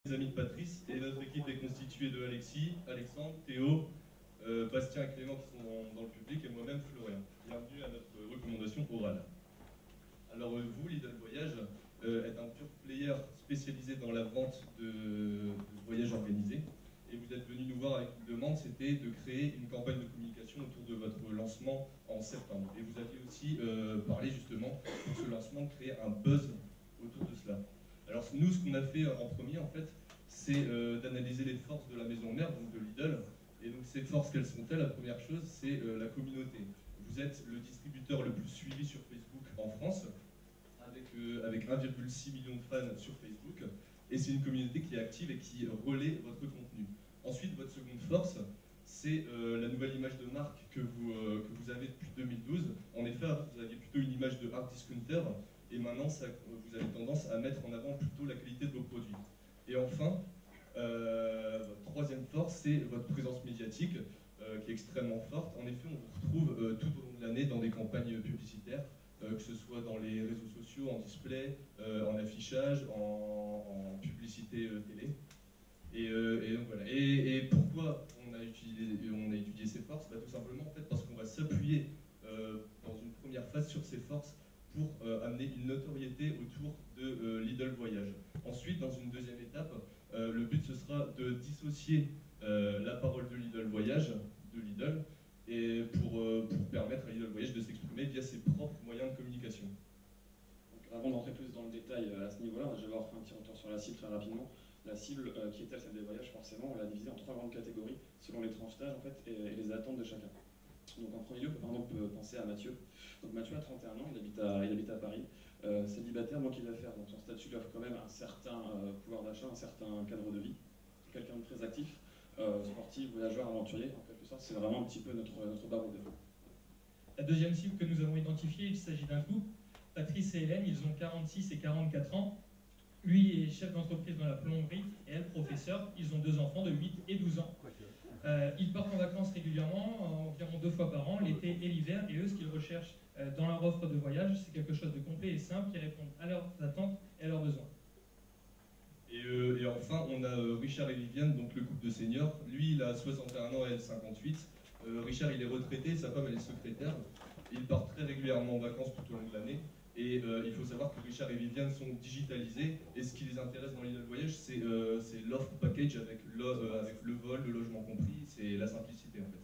Les amis de Patrice, et notre équipe est constituée de Alexis, Alexandre, Théo, Bastien et Clément qui sont dans le public et moi-même Florian. Bienvenue à notre recommandation orale. Alors vous, Lidl Voyage, êtes un pure player spécialisé dans la vente de voyages organisés et vous êtes venu nous voir avec une demande, c'était de créer une campagne de communication autour de votre lancement en septembre. Et vous aviez aussi parlé justement pour ce lancement de créer un buzz autour de cela. Alors nous, ce qu'on a fait en premier, en fait, c'est d'analyser les forces de la maison mère, donc de Lidl. Et donc ces forces, quelles sont-elles? La première chose, c'est la communauté. Vous êtes le distributeur le plus suivi sur Facebook en France, avec 1,6 million de fans sur Facebook. Et c'est une communauté qui est active et qui relaie votre contenu. Ensuite, votre seconde force, c'est la nouvelle image de marque que vous avez depuis 2012. En effet, vous aviez plutôt une image de hard discounter. Et maintenant, vous avez tendance à mettre en avant plutôt la qualité de vos produits. Et enfin, votre troisième force, c'est votre présence médiatique, qui est extrêmement forte. En effet, on vous retrouve tout au long de l'année dans des campagnes publicitaires, que ce soit dans les réseaux sociaux, en display, en affichage, en publicité télé. Et donc voilà. Et pourquoi on a étudié ces forces? Tout simplement en fait, parce qu'on va s'appuyer dans une première phase sur ces forces pour amener une notoriété autour de Lidl Voyage. Ensuite, dans une deuxième étape, le but ce sera de dissocier la parole de Lidl Voyage de Lidl et pour permettre à Lidl Voyage de s'exprimer via ses propres moyens de communication. Donc, avant d'entrer plus dans le détail à ce niveau-là, je vais avoir fait un petit retour sur la cible très rapidement. La cible qui est-elle, celle des voyages, forcément, on l'a divisée en 3 grandes catégories selon les tranches d'âge en fait, et les attentes de chacun. Donc en premier lieu, on peut penser à Mathieu. Donc Mathieu a 31 ans, il habite à Paris, célibataire, donc il va faire. Donc son statut lui offre quand même un certain pouvoir d'achat, un certain cadre de vie. Quelqu'un de très actif, sportif, voyageur, aventurier, en quelque sorte, c'est vraiment un petit peu notre barreau de défaut. La deuxième cible que nous avons identifiée, il s'agit d'un couple. Patrice et Hélène, ils ont 46 et 44 ans. Lui est chef d'entreprise dans la plomberie et elle professeur. Ils ont 2 enfants de 8 et 12 ans. Ils partent en vacances régulièrement, environ 2 fois par an, l'été et l'hiver. Et eux, ce qu'ils recherchent dans leur offre de voyage, c'est quelque chose de complet et simple qui répond à leurs attentes et à leurs besoins. Et enfin, on a Richard et Viviane, donc le couple de seniors. Lui, il a 61 ans et elle 58. Richard, il est retraité, sa femme, elle est secrétaire. Ils partent très régulièrement en vacances tout au long de l'année. Et il faut savoir que Richard et Viviane sont digitalisés. Et ce qui les intéresse dans Lidl Voyage, c'est l'offre package avec le vol, le logement compris. C'est la simplicité en fait.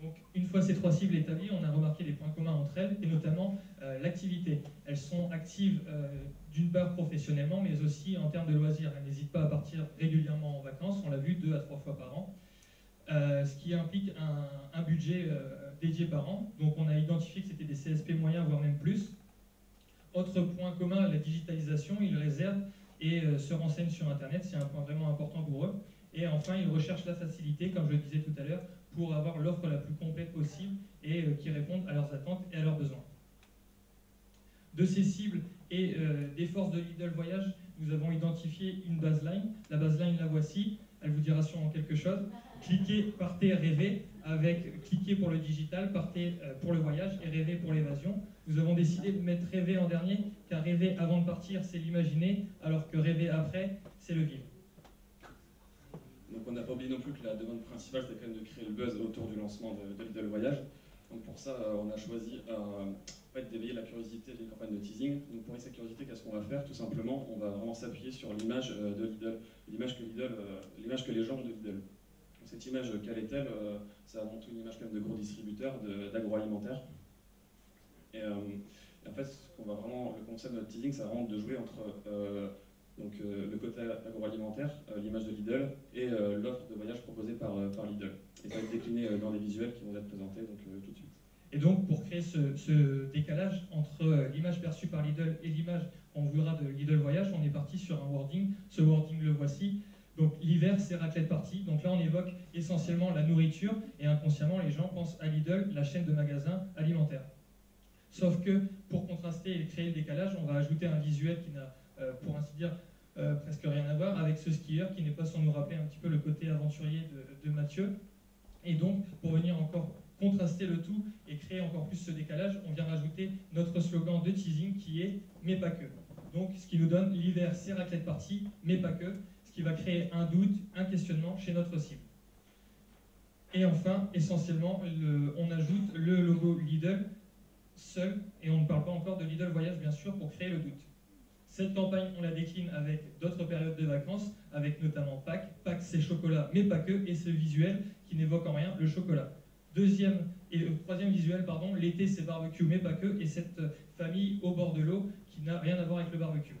Donc, une fois ces 3 cibles établies, on a remarqué les points communs entre elles, et notamment l'activité. Elles sont actives d'une part professionnellement, mais aussi en termes de loisirs. Elles n'hésitent pas à partir régulièrement en vacances, on l'a vu 2 à 3 fois par an, ce qui implique un budget dédié par an. Donc on a identifié que c'était des CSP moyens, voire même plus. Autre point commun, la digitalisation, ils réservent et se renseignent sur Internet, c'est un point vraiment important pour eux. Et enfin, ils recherchent la facilité, comme je le disais tout à l'heure, pour avoir l'offre la plus complète possible et qui réponde à leurs attentes et à leurs besoins. De ces cibles et des forces de Lidl Voyage, nous avons identifié une baseline. La baseline, la voici, elle vous dira sûrement quelque chose. Cliquez, partez, rêvez, avec cliquez pour le digital, partez pour le voyage et rêvez pour l'évasion. Nous avons décidé de mettre rêver en dernier, car rêver avant de partir, c'est l'imaginer, alors que rêver après, c'est le vivre. Donc on n'a pas oublié non plus que la demande principale, c'était quand même de créer le buzz autour du lancement de Lidl Voyage. Donc pour ça, on a choisi d'éveiller la curiosité des campagnes de teasing. Donc pour cette curiosité, qu'est-ce qu'on va faire? Tout simplement, on va vraiment s'appuyer sur l'image de Lidl, l'image que les gens ont de Lidl. Donc cette image, quelle est-elle? C'est avant tout une image quand même de gros distributeurs d'agroalimentaire. Et en fait, le concept de notre teasing, c'est vraiment de jouer entre le côté agroalimentaire, l'image de Lidl, et l'offre de voyage proposée par Lidl. Et ça va être décliné dans les visuels qui vont être présentés tout de suite. Et donc, pour créer ce décalage entre l'image perçue par Lidl et l'image qu'on verra de Lidl Voyage, on est parti sur un wording. Ce wording, le voici. Donc, l'hiver, c'est raclette party. Donc là, on évoque essentiellement la nourriture, et inconsciemment, les gens pensent à Lidl, la chaîne de magasins alimentaires. Sauf que, pour contraster et créer le décalage, on va ajouter un visuel qui n'a, pour ainsi dire, presque rien à voir avec ce skieur qui n'est pas sans nous rappeler un petit peu le côté aventurier de Mathieu. Et donc, pour venir encore contraster le tout et créer encore plus ce décalage, on vient rajouter notre slogan de teasing qui est « mais pas que ». Donc, ce qui nous donne l'hiver, c'est raclette party, mais pas que, ce qui va créer un doute, un questionnement chez notre cible. Et enfin, essentiellement, on ajoute le logo Lidl seul, et on ne parle pas encore de Lidl Voyage, bien sûr, pour créer le doute. Cette campagne, on la décline avec d'autres périodes de vacances, avec notamment Pâques. Pâques, c'est chocolat, mais pas que, et ce visuel qui n'évoque en rien le chocolat. Troisième visuel, pardon, l'été, c'est barbecue, mais pas que, et cette famille au bord de l'eau qui n'a rien à voir avec le barbecue.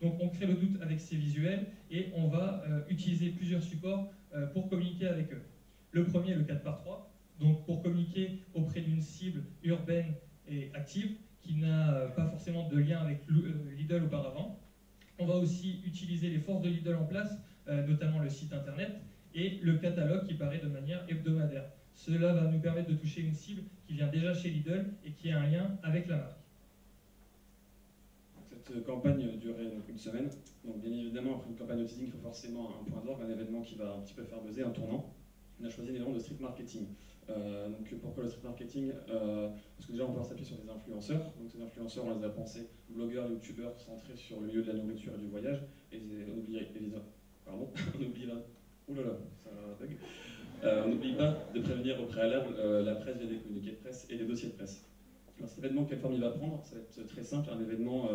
Donc on crée le doute avec ces visuels, et on va utiliser plusieurs supports pour communiquer avec eux. Le premier, le 4x3, donc pour communiquer auprès d'une cible urbaine et active, qui n'a pas forcément de lien avec Lidl auparavant. On va aussi utiliser les forces de Lidl en place, notamment le site internet, et le catalogue qui paraît de manière hebdomadaire. Cela va nous permettre de toucher une cible qui vient déjà chez Lidl et qui a un lien avec la marque. Cette campagne durait donc une semaine. Donc bien évidemment, après une campagne de teasing, il faut forcément un point d'orgue, un événement qui va un petit peu faire buzzer, un tournant. On a choisi l'événement de street marketing. Donc pourquoi le street marketing? Parce que déjà on peut s'appuyer sur des influenceurs. Donc ces influenceurs, on les a pensés blogueurs, youtubeurs centrés sur le milieu de la nourriture et du voyage. Et on oublie on n'oublie pas de prévenir au préalable la presse via des communiqués de presse et des dossiers de presse. Alors cet événement, quelle forme il va prendre? Ça va être très simple, un événement,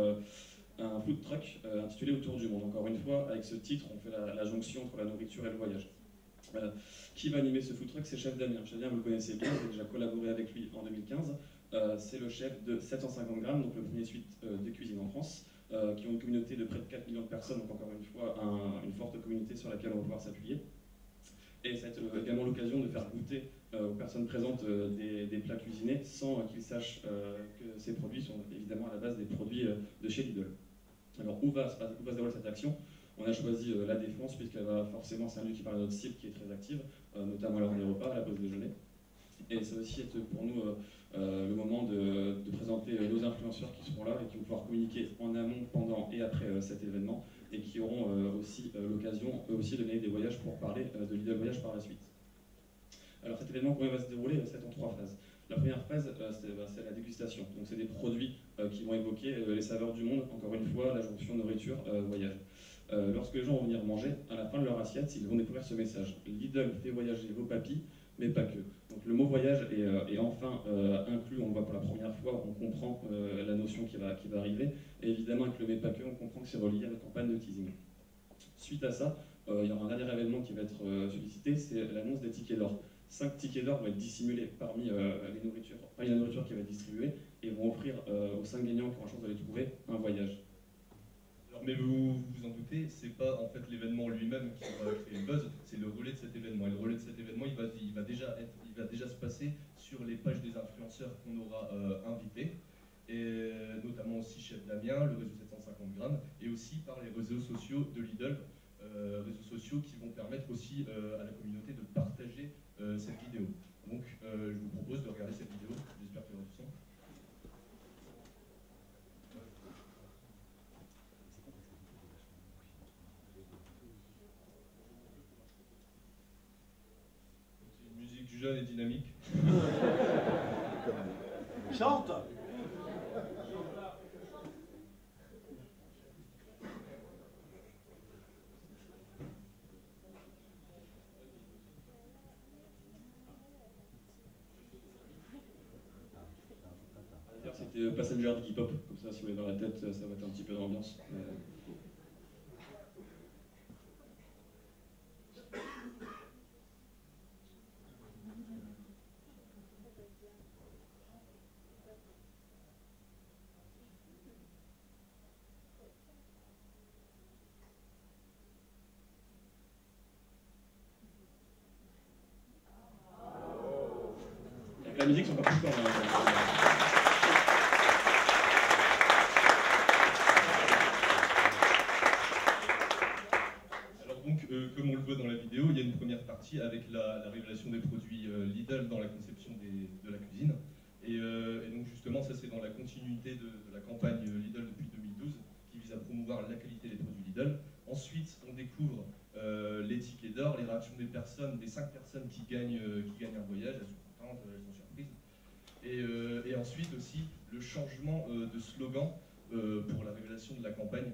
un food truck intitulé Autour du monde. Encore une fois, avec ce titre, on fait la jonction entre la nourriture et le voyage. Qui va animer ce food truck? C'est Chef Damien. Chef Damien, vous le connaissez bien, vous avez déjà collaboré avec lui en 2015. C'est le chef de 750 grammes, donc le premier site de cuisine en France, qui ont une communauté de près de 4 millions de personnes, donc encore une fois, une forte communauté sur laquelle on va pouvoir s'appuyer. Et ça va être également l'occasion de faire goûter aux personnes présentes des plats cuisinés sans qu'ils sachent que ces produits sont évidemment à la base des produits de chez Lidl. Alors où va se dérouler cette action? On a choisi la Défense puisqu'elle va forcément, c'est un lieu qui parle à notre cible qui est très active, notamment à l'heure des repas, à la pause déjeuner. Et ça va aussi être pour nous le moment de présenter nos influenceurs qui seront là et qui vont pouvoir communiquer en amont, pendant et après cet événement, et qui auront aussi l'occasion eux aussi de mener des voyages pour parler de Lidl Voyage par la suite. Alors cet événement, comment il va se dérouler? C'est en 3 phases. La première phase, c'est la dégustation. Donc c'est des produits qui vont évoquer les saveurs du monde, encore une fois, la jonction nourriture, voyage. Lorsque les gens vont venir manger, à la fin de leur assiette, ils vont découvrir ce message. Lidl fait voyager vos papilles, mais pas que. Donc le mot voyage est enfin inclus, on le voit pour la première fois, on comprend la notion qui va arriver. Et évidemment, avec le mais pas que, on comprend que c'est relié à la campagne de teasing. Suite à ça, il y aura un dernier événement qui va être sollicité, c'est l'annonce des tickets d'or. 5 tickets d'or vont être dissimulés parmi la nourriture qui va être distribuée et vont offrir aux 5 gagnants qui auront la chance de les trouver un voyage. Alors, mais vous vous en doutez, c'est pas en fait l'événement lui-même qui va créer le buzz, c'est le relais de cet événement. Et le relais de cet événement, il va déjà se passer sur les pages des influenceurs qu'on aura invités, et notamment aussi Chef Damien, le réseau 750 grammes, et aussi par les réseaux sociaux de Lidl, réseaux sociaux qui vont permettre aussi à la communauté de partager cette vidéo. Donc je vous propose de regarder cette vidéo, j'espère qu'il y aura du son. C'est une musique jeune et dynamique. Chante! C'était Passenger d'Iggy Pop, comme ça si vous l'avez dans la tête, ça va être un petit peu d'ambiance. Avec la musique, ils sont pas plus forts. Comme on le voit dans la vidéo, il y a une première partie avec la révélation des produits Lidl dans la conception de la cuisine. Et donc justement, ça c'est dans la continuité de la campagne Lidl depuis 2012, qui vise à promouvoir la qualité des produits Lidl. Ensuite, on découvre les tickets d'or, les réactions des personnes, des 5 personnes qui gagnent un voyage, elles sont contentes, elles sont surprises. Et ensuite aussi le changement de slogan pour la révélation de la campagne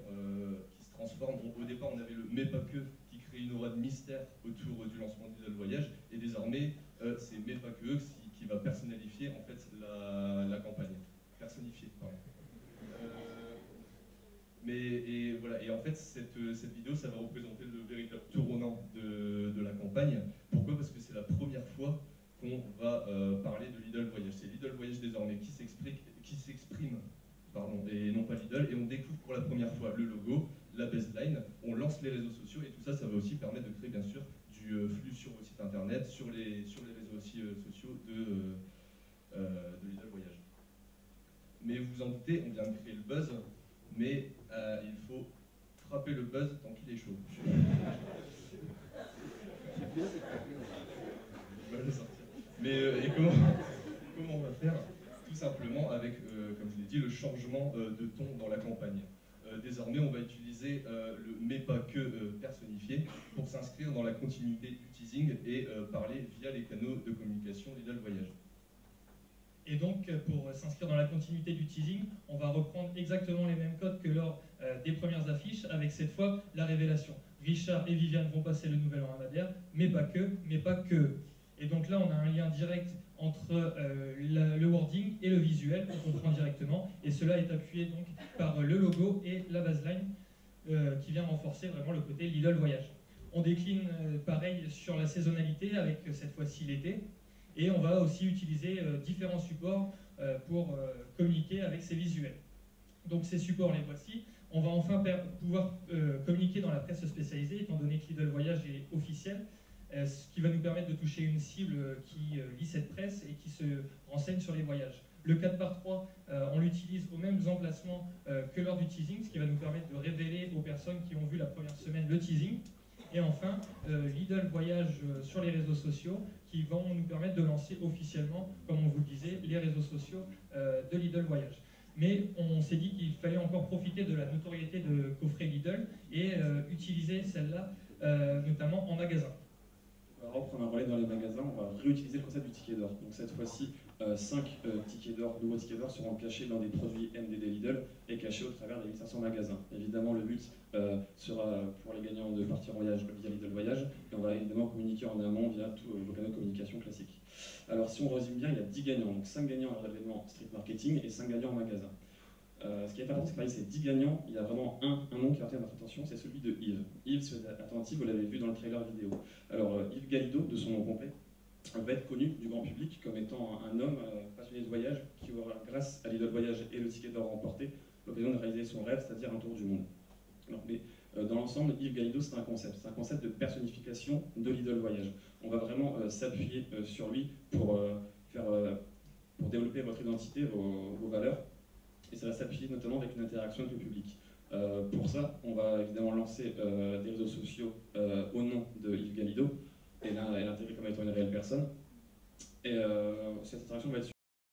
qui se transforme. Au départ, on avait le mais pas que qui crée une aura de mystère autour du lancement de Lidl Voyage, et désormais, c'est mais pas que qui va personnalifier en fait la campagne. Personnifier, pardon. Et voilà, et en fait, cette vidéo, ça va représenter le véritable tournant de la campagne. Pourquoi? Parce que c'est la première fois qu'on va parler de Lidl Voyage. C'est Lidl Voyage désormais qui s'exprime, et non pas Lidl, et on découvre pour la première fois le logo, la baseline, on lance les réseaux sociaux, et tout ça, ça va aussi permettre de créer bien sûr du flux sur vos sites internet, sur les réseaux aussi sociaux de Lidl Voyage. Mais vous vous en doutez, on vient de créer le buzz, mais il faut frapper le buzz tant qu'il est chaud. Mais et comment on va faire? Tout simplement avec, comme je l'ai dit, le changement de ton dans la campagne. Désormais, on va utiliser le mais pas que personnifié pour s'inscrire dans la continuité du teasing et parler via les canaux de communication Lidl Voyage. Et donc, pour s'inscrire dans la continuité du teasing, on va reprendre exactement les mêmes codes que lors des premières affiches, avec cette fois la révélation. Richard et Viviane vont passer le nouvel an à Madère, mais pas que. Et donc là, on a un lien direct entre le wording et le visuel, on comprend directement, et cela est appuyé donc par le logo et la baseline qui vient renforcer vraiment le côté Lidl Voyage. On décline pareil sur la saisonnalité avec cette fois-ci l'été, et on va aussi utiliser différents supports pour communiquer avec ces visuels. Donc ces supports, les voici. On va enfin pouvoir communiquer dans la presse spécialisée, étant donné que Lidl Voyage est officiel, ce qui va nous permettre de toucher une cible qui lit cette presse et qui se renseigne sur les voyages. Le 4x3, on l'utilise aux mêmes emplacements que lors du teasing, ce qui va nous permettre de révéler aux personnes qui ont vu la première semaine le teasing. Et enfin, Lidl Voyage sur les réseaux sociaux, qui vont nous permettre de lancer officiellement, comme on vous le disait, les réseaux sociaux de Lidl Voyage. Mais on s'est dit qu'il fallait encore profiter de la notoriété de coffret Lidl et utiliser celle-là, notamment en magasin. On va reprendre un relais dans les magasins, on va réutiliser le concept du ticket d'or. Donc cette fois-ci, 5 tickets d'or, nouveaux tickets d'or seront cachés dans des produits MDD Lidl et cachés au travers des 1500 magasins. Évidemment, le but sera pour les gagnants de partir en voyage via Lidl Voyage, et on va évidemment communiquer en amont via tous vos canaux de communication classiques. Alors si on résume bien, il y a 10 gagnants, donc 5 gagnants lors de l'événement Street Marketing et 5 gagnants en magasin. Ce qui est important, c'est que parmi ces 10 gagnants, il y a vraiment un nom qui retient votre attention, c'est celui de Yves. Yves, si vous êtes attentif, vous l'avez vu dans le trailer vidéo. Alors Yves Galido, de son nom complet, va être connu du grand public comme étant un homme passionné de voyage qui aura, grâce à Lidl Voyage et le ticket d'or remporté, l'occasion de réaliser son rêve, c'est-à-dire un tour du monde. Alors, mais dans l'ensemble, Yves Galido, c'est un concept de personnification de Lidl Voyage. On va vraiment s'appuyer sur lui pour développer votre identité, vos valeurs. Et ça va s'appuyer notamment avec une interaction avec le public. Pour ça, on va évidemment lancer des réseaux sociaux au nom de Yves Galido et l'intégrer comme étant une réelle personne. Et cette interaction va être